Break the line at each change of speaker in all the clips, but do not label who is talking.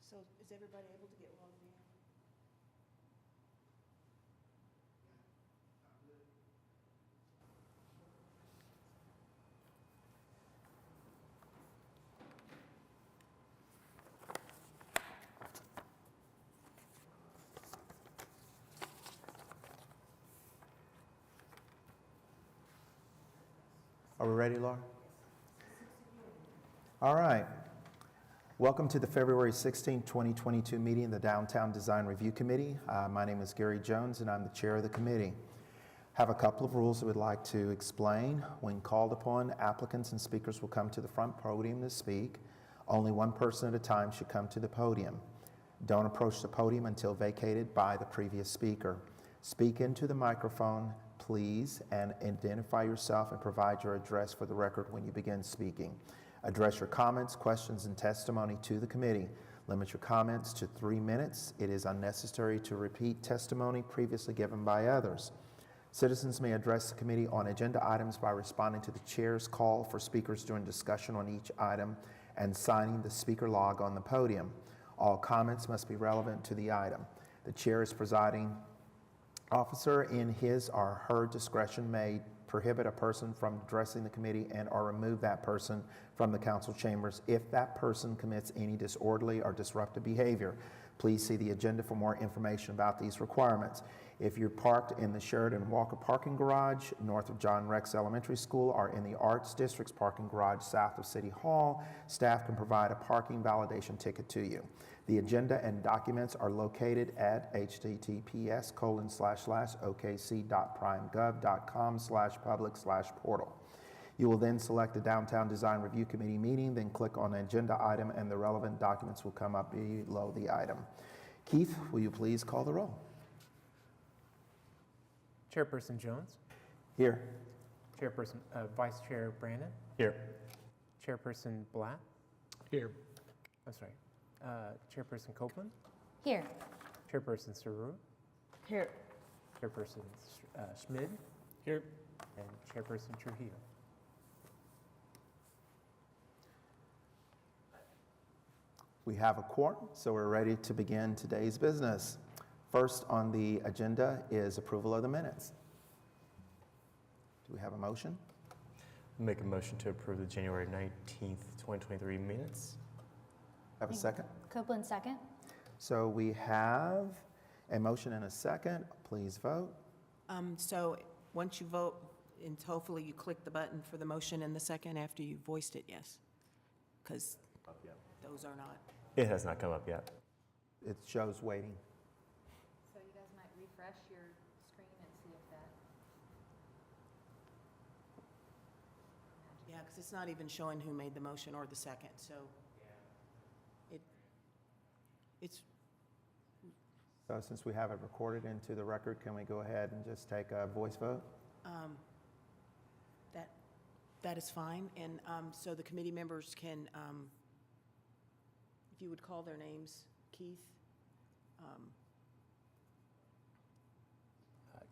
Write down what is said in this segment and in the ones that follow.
So is everybody able to get logged in?
Are we ready, Laura? All right. Welcome to the February 16, 2022 meeting of the Downtown Design Review Committee. My name is Gary Jones, and I'm the chair of the committee. Have a couple of rules I would like to explain. When called upon, applicants and speakers will come to the front podium to speak. Only one person at a time should come to the podium. Don't approach the podium until vacated by the previous speaker. Speak into the microphone, please, and identify yourself and provide your address for the record when you begin speaking. Address your comments, questions, and testimony to the committee. Limit your comments to 3 minutes. It is unnecessary to repeat testimony previously given by others. Citizens may address the committee on agenda items by responding to the chair's call for speakers during discussion on each item and signing the speaker log on the podium. All comments must be relevant to the item. The chair is presiding officer. In his or her discretion may prohibit a person from addressing the committee and or remove that person from the council chambers if that person commits any disorderly or disruptive behavior. Please see the agenda for more information about these requirements. If you're parked in the Sheridan Walker parking garage north of John Rex Elementary School or in the Arts District's parking garage south of City Hall, staff can provide a parking validation ticket to you. The agenda and documents are located at https://okc.primegov.com/public/portal. You will then select the Downtown Design Review Committee meeting, then click on agenda item, and the relevant documents will come up below the item. Keith, will you please call the roll?
Chairperson Jones.
Here.
Chairperson, Vice Chair Brandon.
Here.
Chairperson Blatt.
Here.
I'm sorry. Chairperson Copeland.
Here.
Chairperson Saru.
Here.
Chairperson Schmid.
Here.
And Chairperson Trujillo.
We have a quorum, so we're ready to begin today's business. First on the agenda is approval of the minutes. Do we have a motion?
Make a motion to approve the January 19th, 2023 minutes.
Have a second?
Copeland, second.
So we have a motion and a second. Please vote.
So once you vote, and hopefully you click the button for the motion and the second after you voiced it, yes? Because those are not.
It has not come up yet.
It shows waiting.
So you guys might refresh your screen and see if that.
Yeah, because it's not even showing who made the motion or the second, so it's,
So since we have it recorded into the record, can we go ahead and just take a voice vote?
that is fine. And so the committee members can, if you would call their names, Keith.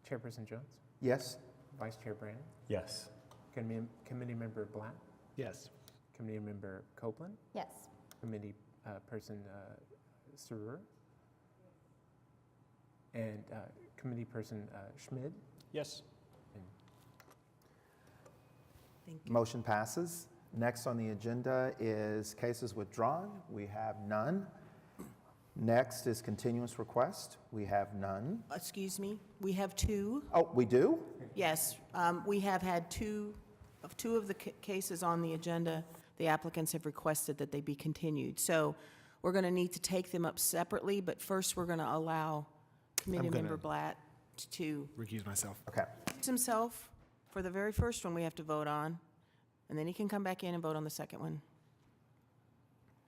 Chairperson Jones.
Yes?
Vice Chair Brandon.
Yes.
Committee Member Blatt.
Yes.
Committee Member Copeland.
Yes.
Committee Person Saru. And Committee Person Schmid.
Yes.
And
Thank you.
Motion passes. Next on the agenda is cases withdrawn. We have none. Next is continuance request. We have none.
Excuse me, we have two.
Oh, we do?
Yes, we have had two of the cases on the agenda. The applicants have requested that they be continued. So we're going to need to take them up separately, but first we're going to allow Committee Member Blatt to
recuse myself.
Okay.
recuse himself for the very first one we have to vote on, and then he can come back in and vote on the second one.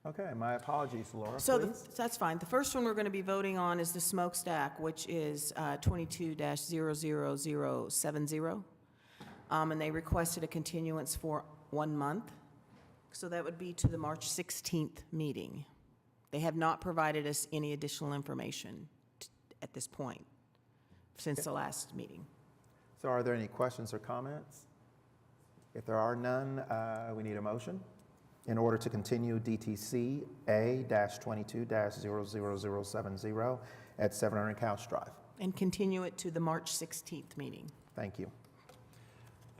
Okay, my apologies, Laura,
So
please.
that's fine. The first one we're going to be voting on is the smokestack, which is 22-00070. And they requested a continuance for 1 month. So that would be to the March 16th meeting. They have not provided us any additional information at this point since the last meeting.
So are there any questions or comments? If there are none, we need a motion. in order to continue DTC A-22-000070 at 700 Couch Drive.
And continue it to the March 16th meeting.
Thank you.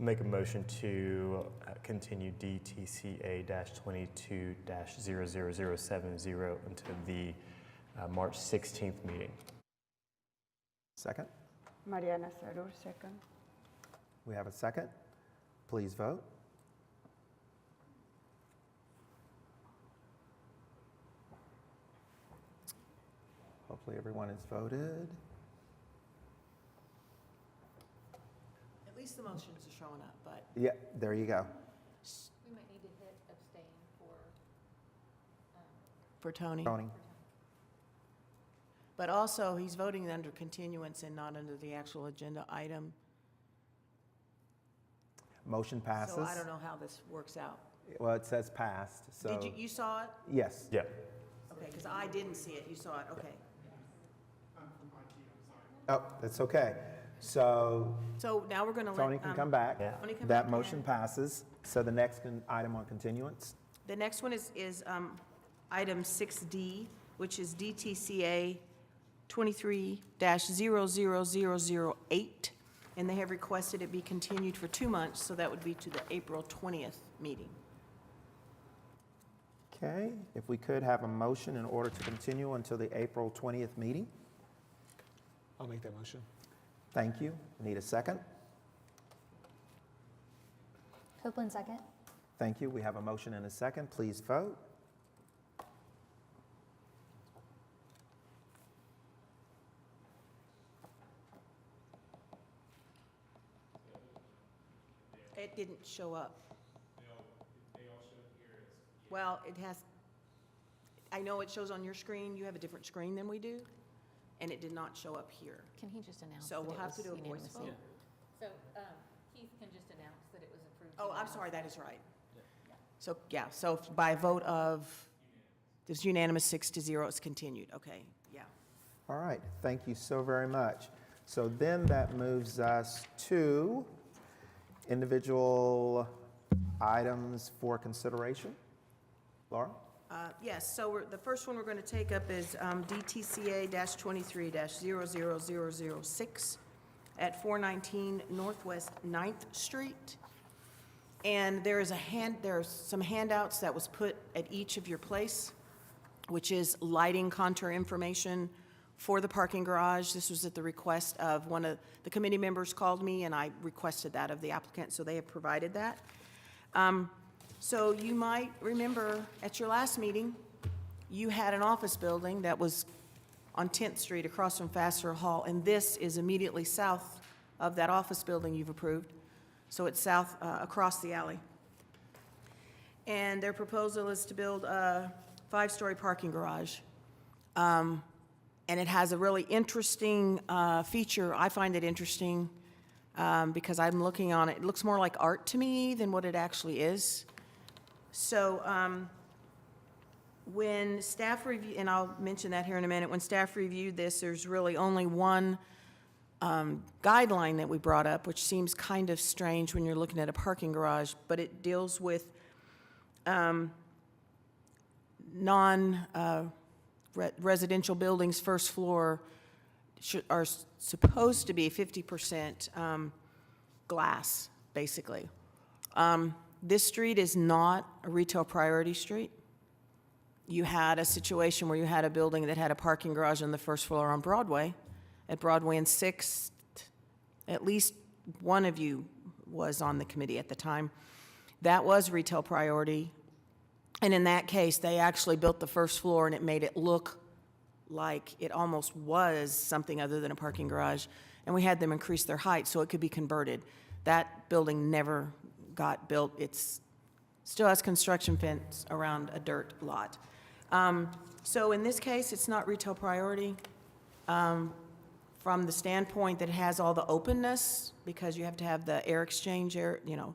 Make a motion to continue DTCA-22-00070 until the March 16th meeting.
Second?
Mariana Sarur, second.
We have a second. Please vote. Hopefully everyone has voted.
At least the motions are showing up, but
Yeah, there you go.
We might need to hit abstain
for Tony.
Tony?
But also, he's voting under continuance and not under the actual agenda item.
Motion passes.
So I don't know how this works out.
Well, it says passed, so.
Did you saw it?
Yes.
Yeah.
Okay, because I didn't see it. You saw it, okay.
Oh, that's okay. So
So now we're going to let.
Tony can come back.
Yeah.
Tony, come
That
back
motion
in.
passes. So the next item on continuance?
The next one is item 6D, which is DTCA 23-00008, and they have requested it be continued for 2 months, so that would be to the April 20th meeting.
Okay, if we could have a motion in order to continue until the April 20th meeting?
I'll make that motion.
Thank you. Need a second?
Copeland, second.
Thank you. We have a motion and a second. Please vote.
It didn't show up. Well, it has, I know it shows on your screen, you have a different screen than we do, and it did not show up here.
Can he just announce
So
that
we'll
it
have to
was
do a voice
unanimously?
vote.
So Keith can just announce that it was approved.
Oh, I'm sorry, that is right. So, yeah, so by a vote of, it's unanimous 6-0, it's continued, okay, yeah.
All right, thank you so very much. So then that moves us to individual items for consideration. Laura?
Yes, so the first one we're going to take up is DTCA-23-00006 at 419 Northwest 9th Street. And there are some handouts that was put at each of your place, which is lighting contour information for the parking garage. This was at the request of one of the committee members called me, and I requested that of the applicant, so they have provided that. So you might remember at your last meeting, you had an office building that was on 10th Street across from Vassar Hall, and this is immediately south of that office building you've approved. So it's south, across the alley. And their proposal is to build a 5-story parking garage. And it has a really interesting feature. I find it interesting because I'm looking on it. It looks more like art to me than what it actually is. So when staff review, and I'll mention that here in a minute, when staff reviewed this, there's really only one guideline that we brought up, which seems kind of strange when you're looking at a parking garage, but it deals with non-residential buildings, first floor, are supposed to be 50% glass, basically. This street is not a retail priority street. You had a situation where you had a building that had a parking garage on the first floor on Broadway, at Broadway and 6th. At least one of you was on the committee at the time. That was retail priority. And in that case, they actually built the first floor and it made it look like it almost was something other than a parking garage. And we had them increase their height so it could be converted. That building never got built. It's still has construction fence around a dirt lot. So in this case, it's not retail priority from the standpoint that it has all the openness, because you have to have the air exchange air, you know.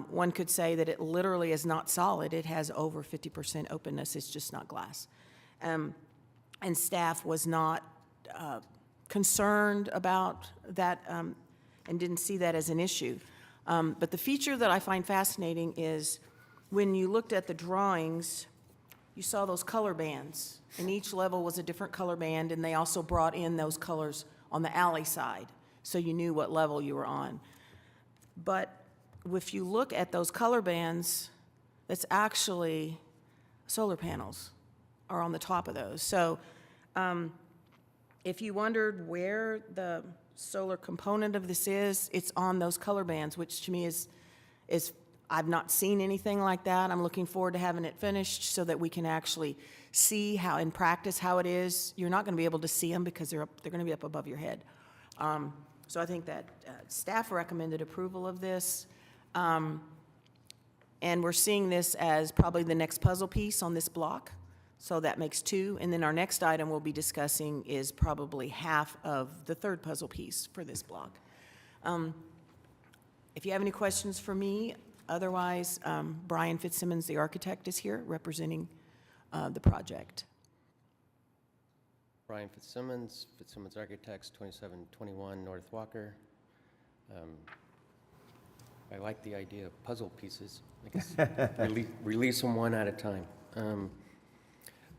One could say that it literally is not solid. It has over 50% openness. It's just not glass. And staff was not concerned about that and didn't see that as an issue. But the feature that I find fascinating is when you looked at the drawings, you saw those color bands, and each level was a different color band, and they also brought in those colors on the alley side, so you knew what level you were on. But if you look at those color bands, that's actually solar panels are on the top of those. So if you wondered where the solar component of this is, it's on those color bands, which to me is I've not seen anything like that. I'm looking forward to having it finished so that we can actually see how, in practice, how it is. You're not going to be able to see them because they're going to be up above your head. So I think that staff recommended approval of this. And we're seeing this as probably the next puzzle piece on this block. So that makes 2. And then our next item we'll be discussing is probably half of the third puzzle piece for this block. If you have any questions for me, otherwise, Brian Fitzsimmons, the architect, is here representing the project.
Brian Fitzsimmons, Fitzsimmons Architects, 2721 North Walker. I like the idea of puzzle pieces. I guess release them one at a time.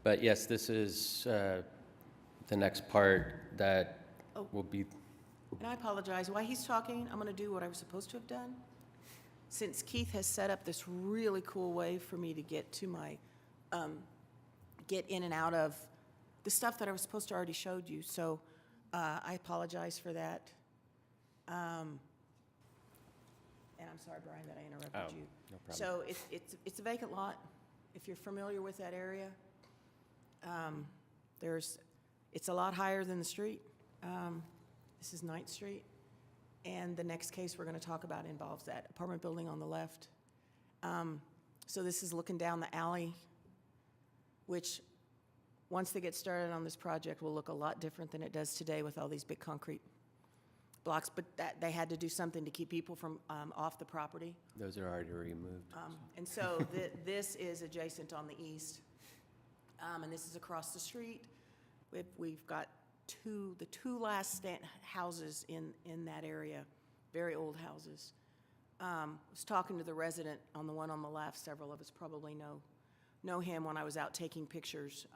But yes, this is the next part that will be.
And I apologize, while he's talking, I'm going to do what I was supposed to have done. Since Keith has set up this really cool way for me to get to my, get in and out of the stuff that I was supposed to already showed you, so I apologize for that. And I'm sorry, Brian, that I interrupted you.
No problem.
So it's a vacant lot, if you're familiar with that area. It's a lot higher than the street. This is 9th Street. And the next case we're going to talk about involves that apartment building on the left. So this is looking down the alley, which, once they get started on this project, will look a lot different than it does today with all these big concrete blocks. But that they had to do something to keep people from off the property.
Those are already removed.
And so this is adjacent on the east, and this is across the street. We've got the two last houses in that area, very old houses. I was talking to the resident on the one on the left. Several of us probably know him when I was out taking pictures.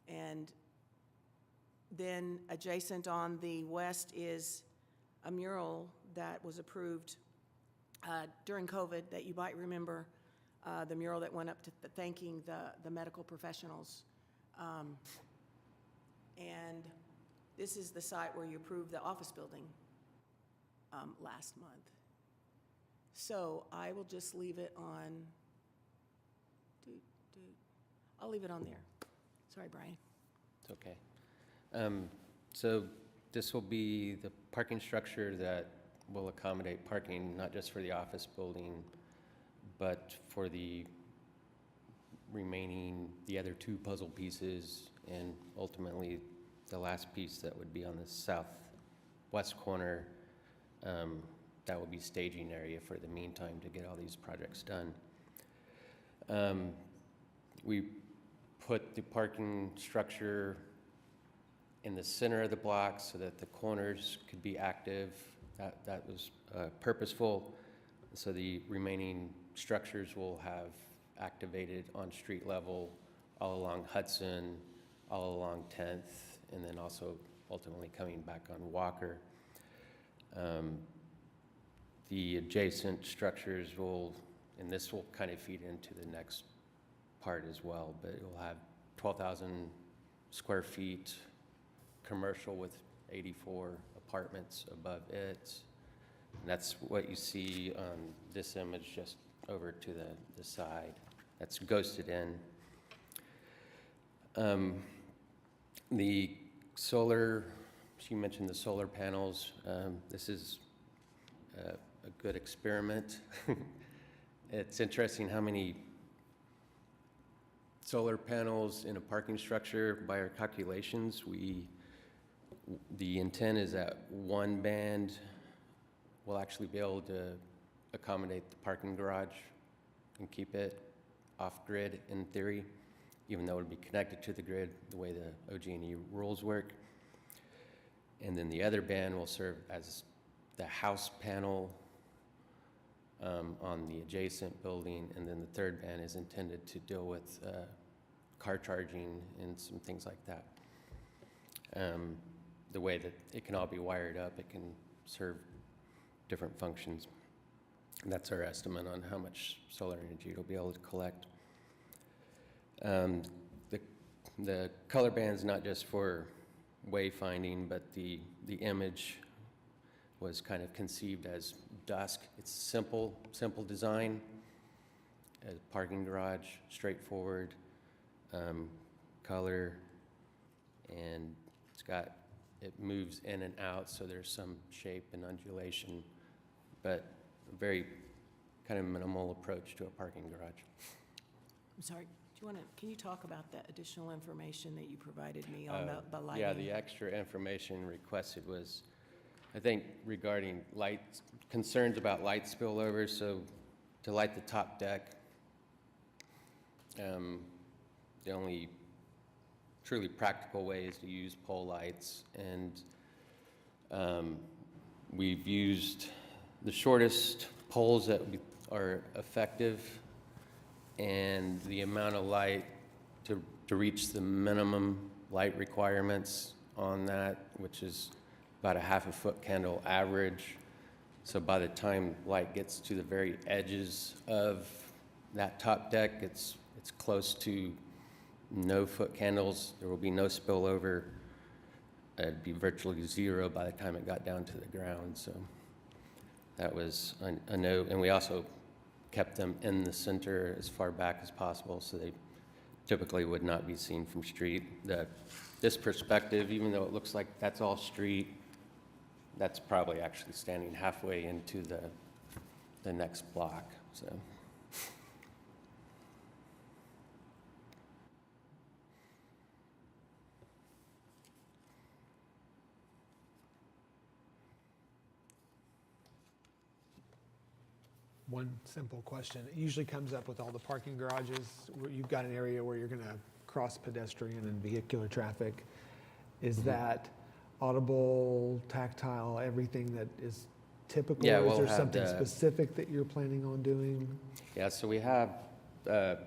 And then adjacent on the west is a mural that was approved during COVID that you might remember, the mural that went up to thanking the medical professionals. And this is the site where you approved the office building last month. So I will just leave it on, I'll leave it on there. Sorry, Brian.
It's okay. So this will be the parking structure that will accommodate parking, not just for the office building, but for the other 2 puzzle pieces, and ultimately the last piece that would be on the southwest corner. That will be staging area for the meantime to get all these projects done. We put the parking structure in the center of the block so that the corners could be active. That was purposeful. So the remaining structures will have activated on street level all along Hudson, all along 10th, and then also ultimately coming back on Walker. The adjacent structures will, and this will kind of feed into the next part as well, but it will have 12,000 square feet commercial with 84 apartments above it. And that's what you see on this image just over to the side. That's ghosted in. The solar, she mentioned the solar panels. This is a good experiment. It's interesting how many solar panels in a parking structure. By our calculations, the intent is that one band will actually be able to accommodate the parking garage and keep it off-grid in theory, even though it would be connected to the grid the way the OG&E rules work. And then the other band will serve as the house panel on the adjacent building, and then the third ban is intended to deal with car charging and some things like that. The way that it can all be wired up, it can serve different functions. And that's our estimate on how much solar energy it'll be able to collect. The color band's not just for wayfinding, but the image was kind of conceived as dusk. It's simple design, a parking garage, straightforward, color, and it moves in and out, so there's some shape and undulation, but a very kind of minimal approach to a parking garage.
I'm sorry, can you talk about that additional information that you provided me on the lighting?
Yeah, the extra information requested was, I think, regarding concerns about light spillover. So to light the top deck, the only truly practical way is to use pole lights, and we've used the shortest poles that are effective, and the amount of light to reach the minimum light requirements on that, which is about a 1/2 foot candle average. So by the time light gets to the very edges of that top deck, it's close to no foot candles. There will be no spillover. It'd be virtually zero by the time it got down to the ground. So that was a no. And we also kept them in the center as far back as possible, so they typically would not be seen from street. This perspective, even though it looks like that's all street, that's probably actually standing halfway into the next block. So.
One simple question. It usually comes up with all the parking garages where you've got an area where you're going to cross pedestrian and vehicular traffic. Is that audible, tactile, everything that is typical?
Yeah,
or
we'll
is there
have
something
the-
specific that you're planning on doing?
Yeah, so we have the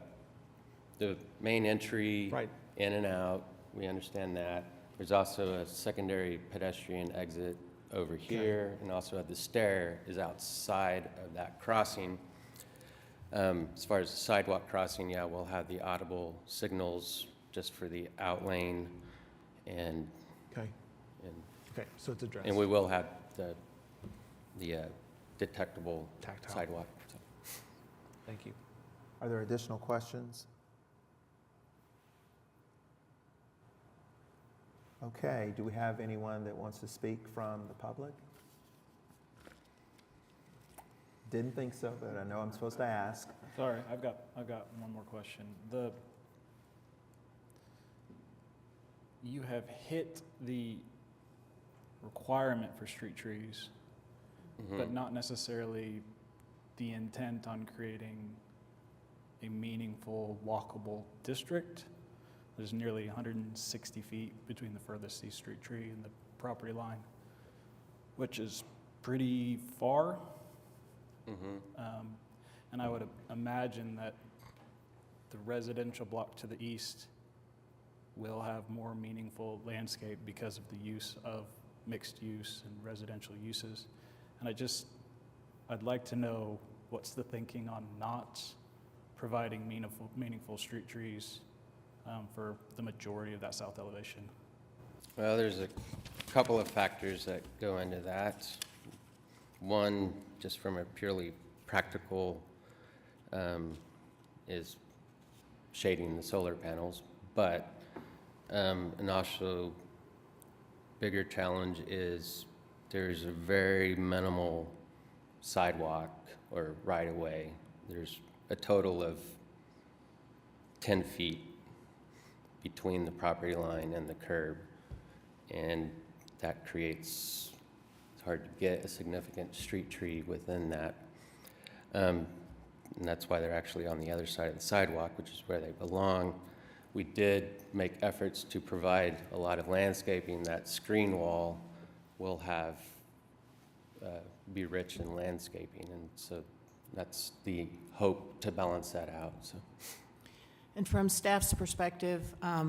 main entry
Right.
in and out. We understand that. There's also a secondary pedestrian exit over here, and also the stair is outside of that crossing. As far as the sidewalk crossing, yeah, we'll have the audible signals just for the out lane, and
Okay, so it's addressed.
we will have the detectable
Tactile.
sidewalk. So.
Thank you.
Are there additional questions? Okay, do we have anyone that wants to speak from the public? Didn't think so, but I know I'm supposed to ask.
Sorry, I've got one more question. You have hit the requirement for street trees, but not necessarily the intent on creating a meaningful walkable district. There's nearly 160 feet between the furthest east street tree and the property line, which is pretty far. And I would imagine that the residential block to the east will have more meaningful landscape because of the use of mixed use and residential uses. And I'd like to know what's the thinking on not providing meaningful street trees for the majority of that south elevation.
Well, there's a couple of factors that go into that. One, just from a purely practical, is shading the solar panels, but and also bigger challenge is there's a very minimal sidewalk or right-of-way. There's a total of 10 feet between the property line and the curb, and that creates, it's hard to get a significant street tree within that. And that's why they're actually on the other side of the sidewalk, which is where they belong. We did make efforts to provide a lot of landscaping. That screen wall will have, be rich in landscaping, and so that's the hope to balance that out, so.
And from staff's perspective, I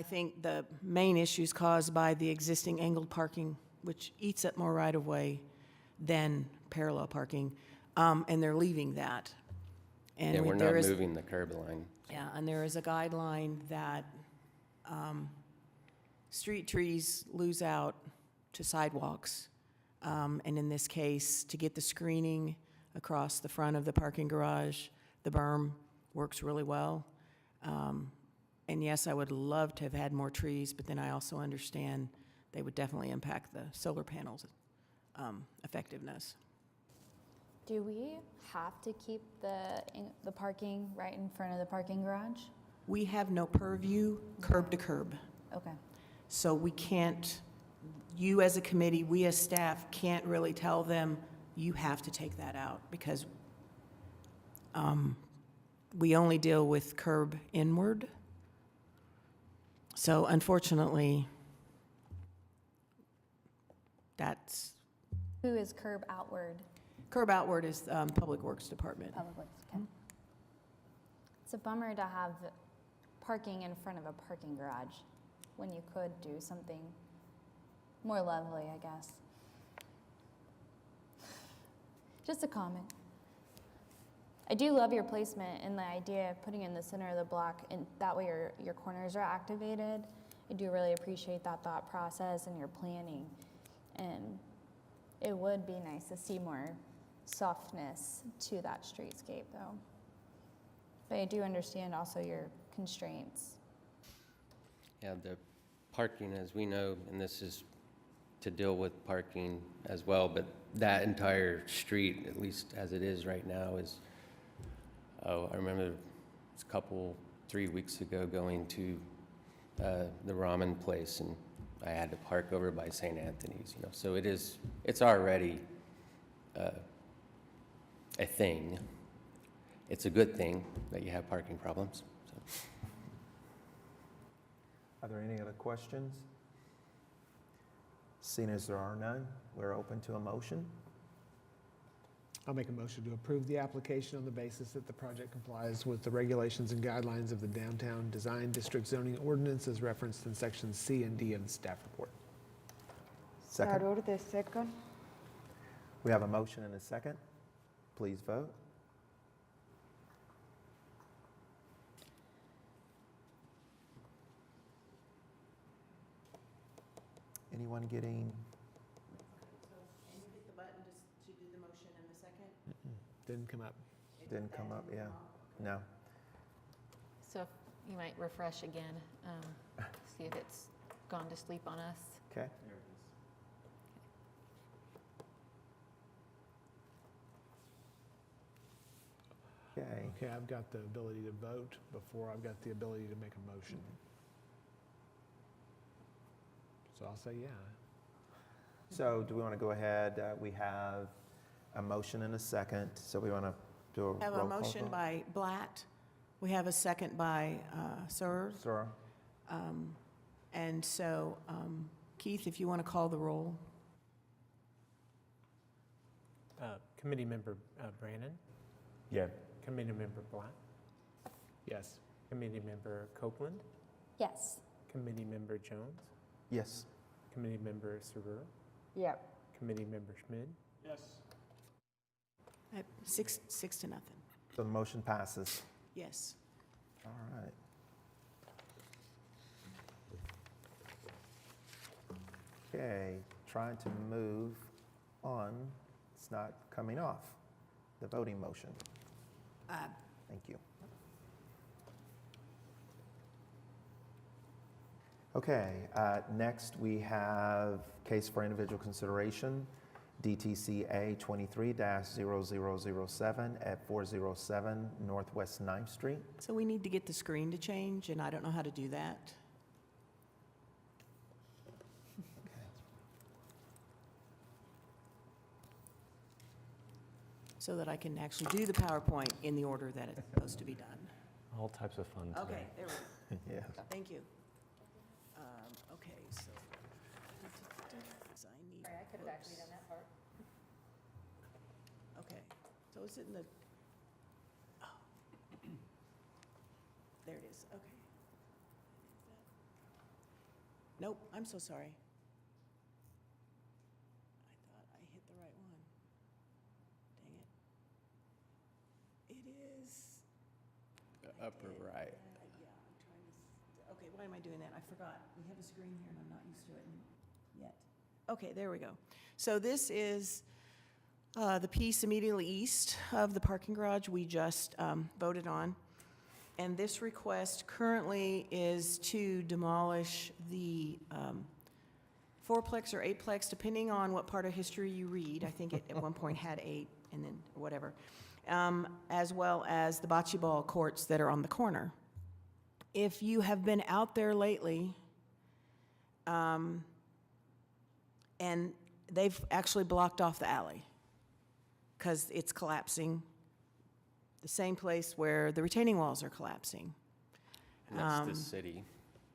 think the main issue is caused by the existing angled parking, which eats up more right-of-way than parallel parking, and they're leaving that. And
Yeah, we're
there
not
is-
moving the curb line.
Yeah, and there is a guideline that street trees lose out to sidewalks. And in this case, to get the screening across the front of the parking garage, the berm works really well. And yes, I would love to have had more trees, but then I also understand they would definitely impact the solar panels' effectiveness.
Do we have to keep the parking right in front of the parking garage?
We have no purview curb to curb.
Okay.
So we can't, you as a committee, we as staff can't really tell them, you have to take that out, because we only deal with curb inward. So unfortunately, that's,
Who is curb outward?
curb outward is Public Works Department.
Public Works, okay. It's a bummer to have parking in front of a parking garage when you could do something more lovely, I guess. Just a comment. I do love your placement and the idea of putting in the center of the block, and that way your corners are activated. I do really appreciate that thought process and your planning. And it would be nice to see more softness to that streetscape, though. But I do understand also your constraints.
Yeah, the parking, as we know, and this is to deal with parking as well, but that entire street, at least as it is right now, is, I remember a 3 weeks ago going to the ramen place, and I had to park over by St. Anthony's, so it's already a thing. It's a good thing that you have parking problems. So.
Are there any other questions? Seeing as there are none, we're open to a motion.
I'll make a motion to approve the application on the basis that the project complies with the regulations and guidelines of the Downtown Design District Zoning Ordinance as referenced in sections C and D of the staff report.
Second.
Sarur, the second.
We have a motion and a second. Please vote. Anyone getting?
Can you hit the button to do the motion in the second?
Didn't come up.
Didn't come up, yeah. No.
So if you might refresh again, see if it's gone to sleep on us.
Okay. Okay.
Okay, I've got the ability to vote before I've got the ability to make a motion. So I'll say yeah.
So do we want to go ahead? We have a motion and a second, so we want to do a roll
Have
call
a motion
vote?
by Blatt. We have a second by Sir.
Sir?
And so, Keith, if you want to call the roll.
Committee member Brannon,
Yeah.
committee member Black,
Yes.
committee member Copeland,
Yes.
committee member Jones,
Yes.
committee member Sarur,
Yep.
committee member Schmid.
Yes.
6-0.
So the motion passes.
Yes.
All right. Okay, trying to move on. It's not coming off. The voting motion. Thank you. Okay, next we have case for individual consideration, DTCA 23-0007 at 407 Northwest 9th Street.
So we need to get the screen to change, and I don't know how to do that. So that I can actually do the PowerPoint in the order that it's supposed to be done.
All types of fun today.
Okay, there we go.
Yes.
Thank you. Okay, so. I need.
Sorry, I could have actually done that part.
Okay, so is it in the, oh. There it is, okay. Nope, I'm so sorry. I thought I hit the right one. Dang it. It is.
Upper right.
Yeah, I'm trying to, okay, why am I doing that? I forgot. We have a screen here and I'm not used to it yet. Okay, there we go. So this is the piece immediately east of the parking garage we just voted on. And this request currently is to demolish the fourplex or eightplex, depending on what part of history you read. I think it at one point had 8 and then whatever. As well as the bocce ball courts that are on the corner. If you have been out there lately, and they've actually blocked off the alley because it's collapsing, the same place where the retaining walls are collapsing.
And that's the city.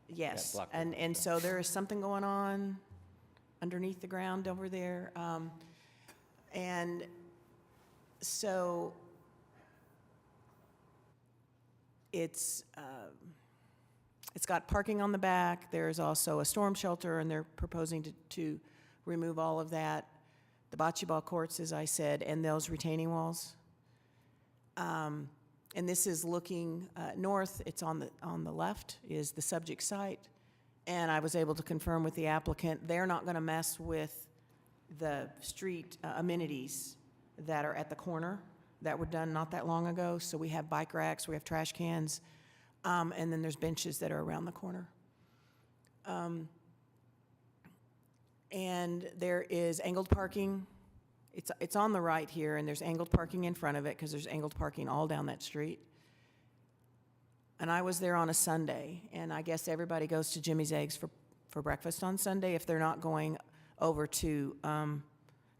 Yes,
blocked
and so there is something going on underneath the ground over there. And so it's got parking on the back. There's also a storm shelter, and they're proposing to remove all of that. The bocce ball courts, as I said, and those retaining walls. And this is looking north. It's on the left is the subject site. And I was able to confirm with the applicant, they're not going to mess with the street amenities that are at the corner that were done not that long ago. So we have bike racks, we have trash cans, and then there's benches that are around the corner. And there is angled parking. It's on the right here, and there's angled parking in front of it because there's angled parking all down that street. And I was there on a Sunday, and I guess everybody goes to Jimmy's Eggs for breakfast on Sunday if they're not going over to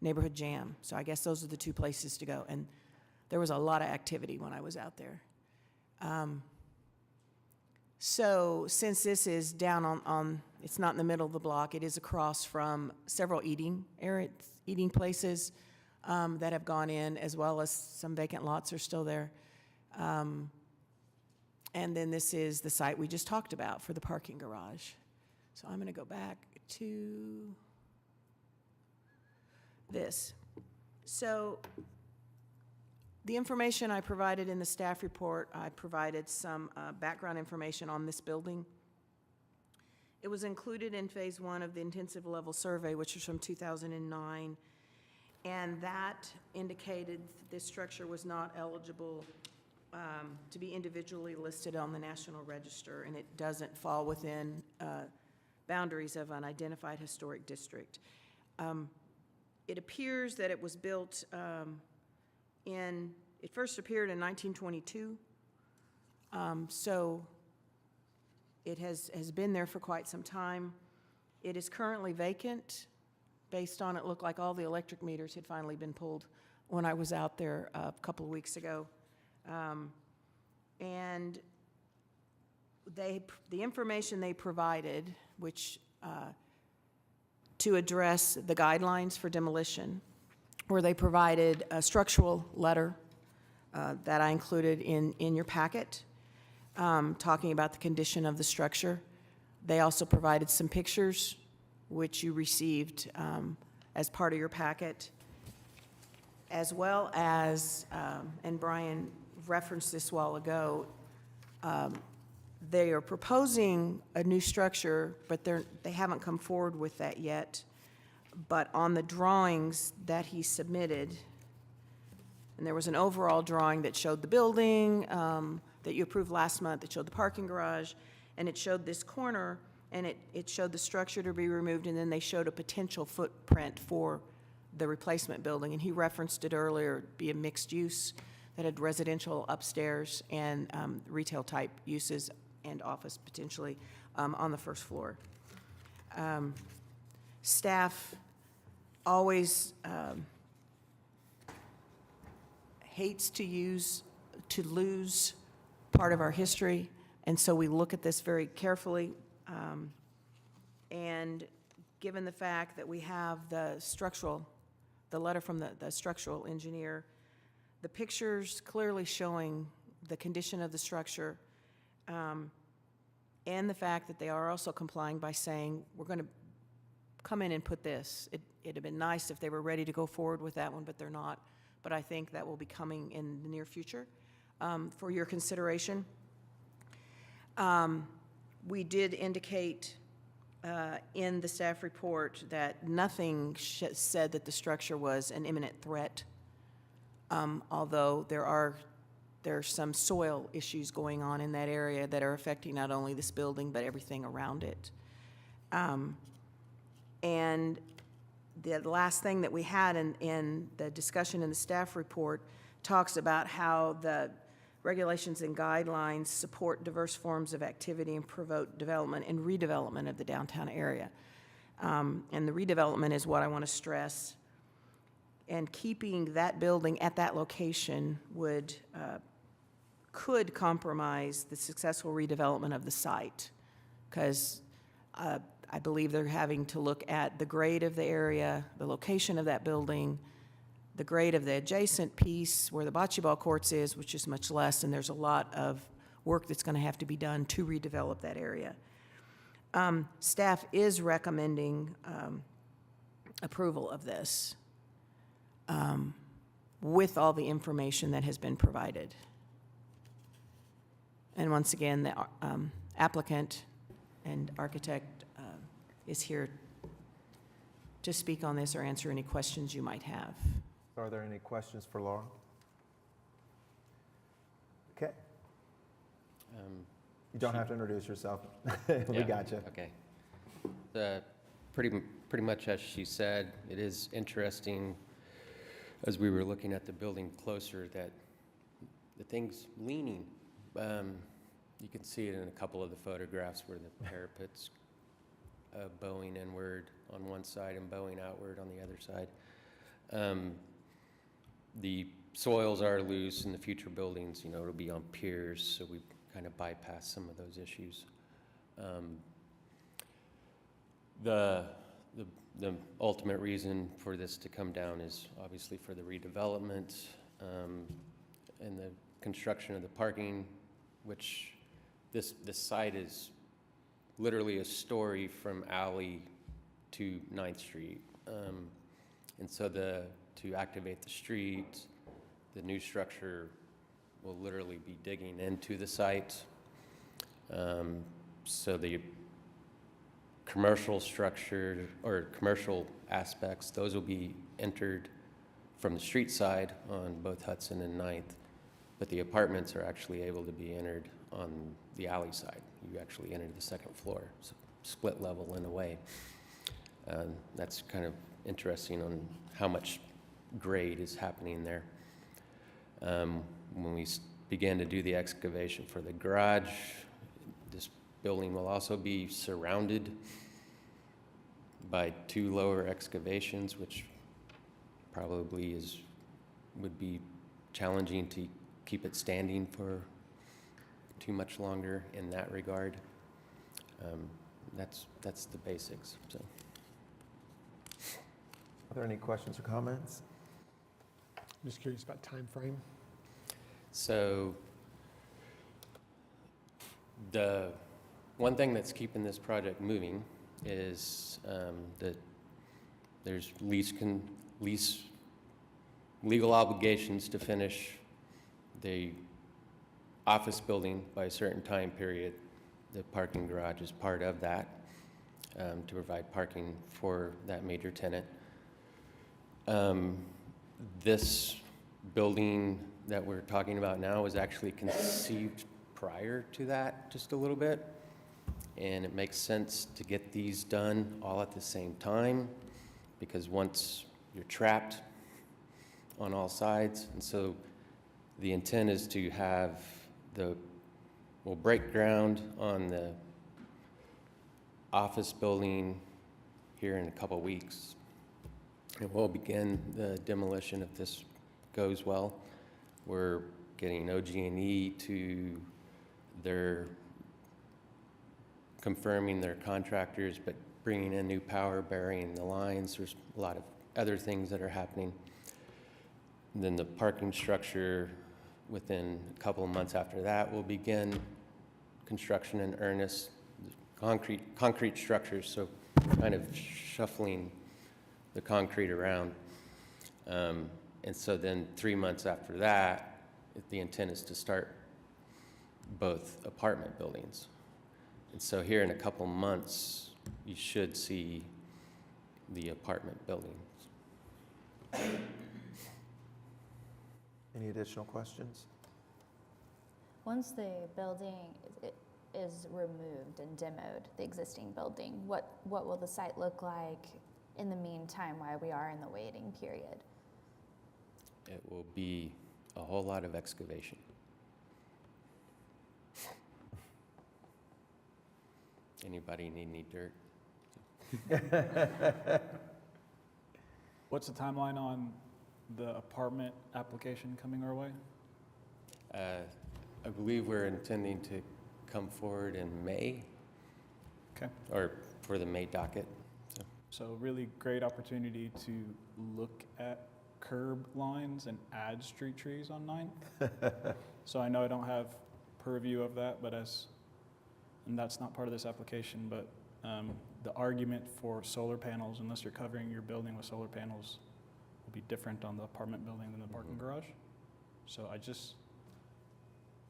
Neighborhood Jam. So I guess those are the two places to go. And there was a lot of activity when I was out there. So since this is down on, it's not in the middle of the block, it is across from several eating places that have gone in, as well as some vacant lots are still there. And then this is the site we just talked about for the parking garage. So I'm going to go back to this. So the information I provided in the staff report, I provided some background information on this building. It was included in phase 1 of the intensive level survey, which was from 2009. And that indicated that this structure was not eligible to be individually listed on the National Register, and it doesn't fall within boundaries of an identified historic district. It appears that it was built it first appeared in 1922, so it has been there for quite some time. It is currently vacant. Based on it, looked like all the electric meters had finally been pulled when I was out there a couple of weeks ago. And the information they provided, which to address the guidelines for demolition, where they provided a structural letter that I included in your packet, talking about the condition of the structure. They also provided some pictures, which you received as part of your packet, as well as, and Brian referenced this a while ago, they are proposing a new structure, but they haven't come forward with that yet. But on the drawings that he submitted, and there was an overall drawing that showed the building that you approved last month, that showed the parking garage, and it showed this corner, and it showed the structure to be removed, and then they showed a potential footprint for the replacement building. And he referenced it earlier, it'd be a mixed use that had residential upstairs and retail-type uses and office potentially on the first floor. Staff always hates to lose part of our history, and so we look at this very carefully. And given the fact that we have the letter from the structural engineer the pictures clearly showing the condition of the structure, and the fact that they are also complying by saying, we're going to come in and put this. It'd have been nice if they were ready to go forward with that one, but they're not. But I think that will be coming in the near future for your consideration. We did indicate in the staff report that nothing said that the structure was an imminent threat, although there's some soil issues going on in that area that are affecting not only this building, but everything around it. And the last thing that we had in the discussion in the staff report talks about how the regulations and guidelines support diverse forms of activity and promote development and redevelopment of the downtown area. And the redevelopment is what I want to stress. And keeping that building at that location could compromise the successful redevelopment of the site, because I believe they're having to look at the grade of the area, the location of that building, the grade of the adjacent piece where the bocce ball courts is, which is much less, and there's a lot of work that's going to have to be done to redevelop that area. Staff is recommending approval of this with all the information that has been provided. And once again, the applicant and architect is here to speak on this or answer any questions you might have.
Are there any questions for Laura? Okay. You don't have to introduce yourself. We got you.
Okay. Pretty much as she said, it is interesting as we were looking at the building closer that the thing's leaning. You can see it in a couple of the photographs where the parapet's bowing inward on one side and bowing outward on the other side. The soils are loose in the future buildings, you know, it'll be on piers, so we kind of bypass some of those issues. The ultimate reason for this to come down is obviously for the redevelopment and the construction of the parking, which this site is literally a story from Alley to 9th Street. And so to activate the street, the new structure will literally be digging into the site. So the commercial structure or commercial aspects, those will be entered from the street side on both Hudson and 9th, but the apartments are actually able to be entered on the alley side. You actually enter the second floor, so split level in a way. That's kind of interesting on how much grade is happening there. When we began to do the excavation for the garage, this building will also be surrounded by 2 lower excavations, which probably would be challenging to keep it standing for too much longer in that regard. That's the basics. So.
Are there any questions or comments?
I'm just curious about time frame.
So the one thing that's keeping this project moving is that there's legal obligations to finish the office building by a certain time period. The parking garage is part of that, to provide parking for that major tenant. This building that we're talking about now was actually conceived prior to that just a little bit, and it makes sense to get these done all at the same time, because once you're trapped on all sides, and so the intent is to have we'll break ground on the office building here in a couple weeks, and we'll begin the demolition if this goes well. We're getting OG&E to confirming their contractors, but bringing in new power, burying the lines. There's a lot of other things that are happening. Then the parking structure, within a couple of months after that, will begin construction in earnest. Concrete structures, so kind of shuffling the concrete around. And so then 3 months after that, the intent is to start both apartment buildings. And so here in a couple months, you should see the apartment buildings.
Any additional questions?
Once the building is removed and demoed, the existing building, what will the site look like in the meantime while we are in the waiting period?
It will be a whole lot of excavation. Anybody need any dirt?
What's the timeline on the apartment application coming our way?
I believe we're intending to come forward in May.
Okay.
Or for the May docket.
So really great opportunity to look at curb lines and add street trees on 9th. So I know I don't have purview of that, but and that's not part of this application, but the argument for solar panels, unless you're covering your building with solar panels, will be different on the apartment building than the parking garage. So it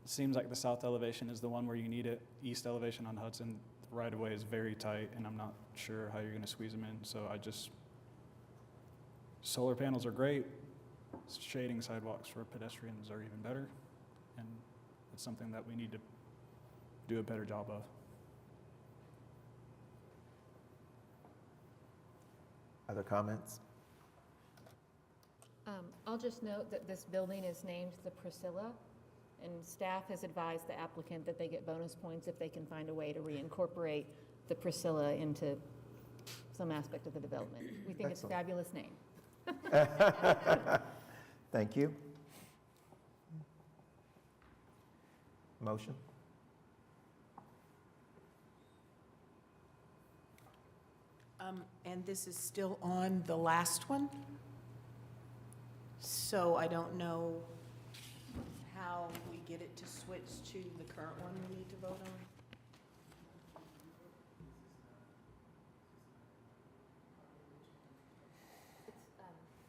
seems like the south elevation is the one where you need it. East elevation on Hudson, the right of way is very tight, and I'm not sure how you're gonna squeeze them in. So solar panels are great. Shading sidewalks for pedestrians are even better. And it's something that we need to do a better job of.
Other comments?
I'll just note that this building is named the Priscilla, and staff has advised the applicant that they get bonus points if they can find a way to reincorporate the Priscilla into some aspect of the development. We think it's a fabulous name.
Thank you. Motion?
And this is still on the last one? So I don't know how we get it to switch to the current one we need to vote on?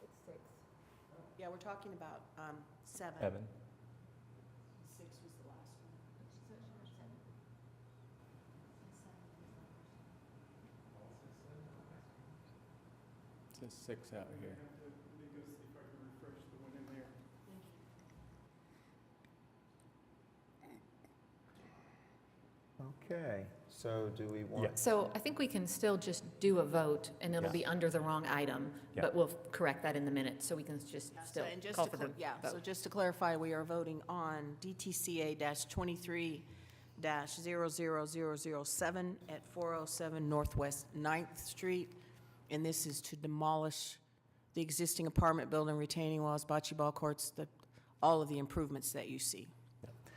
It's 6.
Yeah, we're talking about 7.
Evan?
6 was the last one.
It says 6 out here.
Okay, so do we want?
Yes.
So I think we can still just do a vote, and it'll
Yeah.
be under the wrong item,
Yeah.
but we'll correct that in the minutes, so we can just still
And just
call
to
for the
so
vote.
just to clarify, we are voting on DTCA-23-00007 at 407 Northwest 9th Street. And this is to demolish the existing apartment building, retaining walls, bocce ball courts, all of the improvements that you see.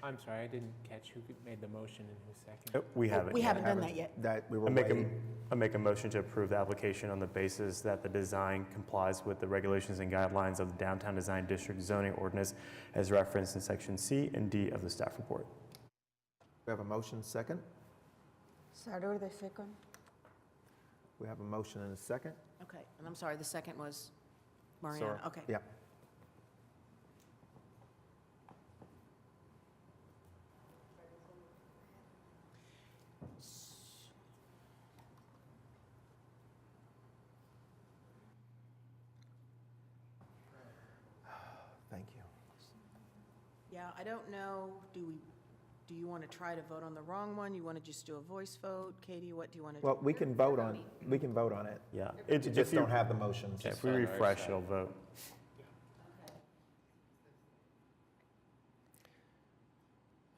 I'm sorry, I didn't catch who made the motion and who seconded.
We haven't.
We
yet.
haven't done that yet.
That we were
I make
waiting.
a motion to approve the application on the basis that the design complies with the regulations and guidelines of the Downtown Design District zoning ordinance as referenced in section C and D of the staff report.
We have a motion second.
Sarur, the second.
We have a motion and a second.
Okay, and I'm sorry, the second was Mariana?
Sora.
Okay.
Yeah. Thank you.
Yeah, I don't know, do you want to try to vote on the wrong one? You want to just do a voice vote? Katie, what do you want to do?
Well, we can vote on it.
Yeah.
We just don't have the motions.
If we refresh, it'll vote.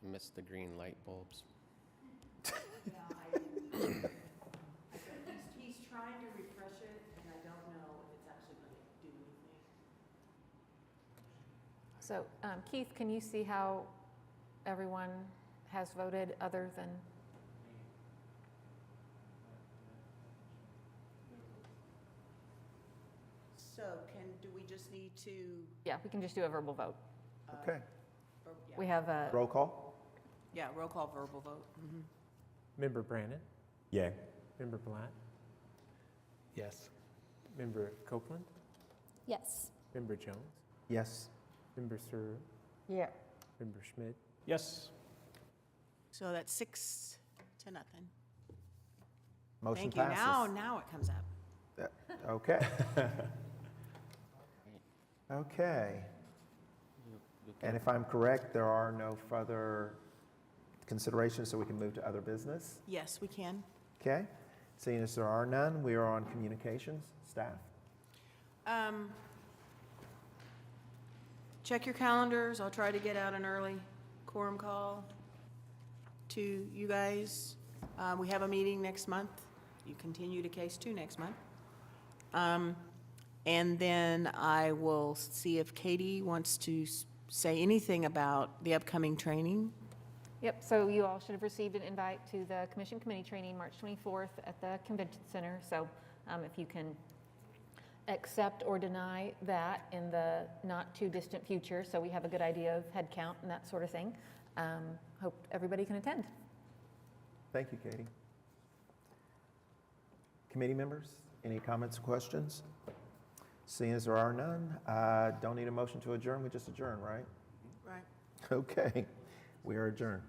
Missed the green light bulbs.
He's trying to refresh it, and I don't know if it's actually going to do anything.
So Keith, can you see how everyone has voted other than?
So do we just need to?
Yeah, we can just do a verbal vote.
Okay.
We have a,
Roll call?
Yeah, roll call, verbal vote. Mhm.
Member Brannan,
Yay.
Member Blatt,
Yes.
Member Copeland,
Yes.
Member Jones,
Yes.
Member Sir,
Yeah.
Member Schmidt.
Yes.
So that's 6-0.
Motion
Thank you.
passes.
Now it comes up.
Okay. Okay. And if I'm correct, there are no further considerations, so we can move to other business?
Yes, we can.
Okay. Seeing as there are none, we are on communications. Staff?
Check your calendars. I'll try to get out an early quorum call to you guys. We have a meeting next month. You continue to case 2 next month. And then I will see if Katie wants to say anything about the upcoming training.
yep, so you all should have received an invite to the Commission Committee training March 24th at the Convention Center. So if you can accept or deny that in the not too distant future, so we have a good idea of head count and that sort of thing. Hope everybody can attend.
Thank you, Katie. Committee members, any comments or questions? Seeing as there are none, don't need a motion to adjourn, we just adjourn, right?
Right.
Okay, we are adjourned.